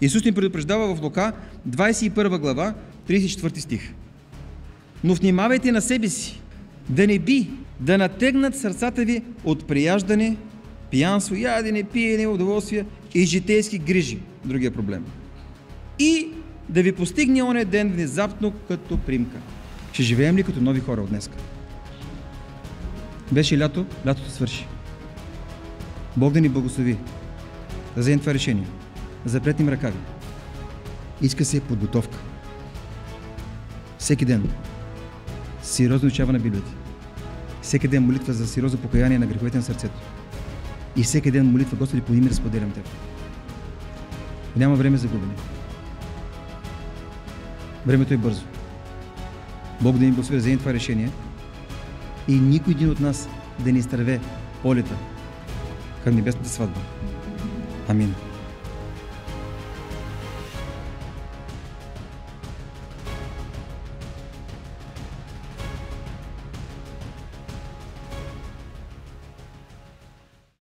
Исус ни предупреждава в Лука 21 глава, 34 стих. Но внимавайте на себе си, да не би да натегнат сърцата ви от прияждане, пиянство, ядене, пиене, удоволствие и житейски грижи. Другия проблем. И да ви постигне оня ден внезапно като примка. Ще живеем ли като нови хора от днеска? Беше лято, лятото свърши. Бог да ни благослови. Да вземем това решение. Да запретнем ръкави. Иска се подготовка. Всеки ден. Сериозно учава на Библията. Всеки ден молитва за сериозно покаяние на греховете на сърцето. И всеки ден молитва, Господи, поди ми да споделям Теб. Няма време за губене. Времето е бързо. Бог да ни благослови да вземем това решение и никой един от нас да не изтърве полета към небесната сватба. Амин.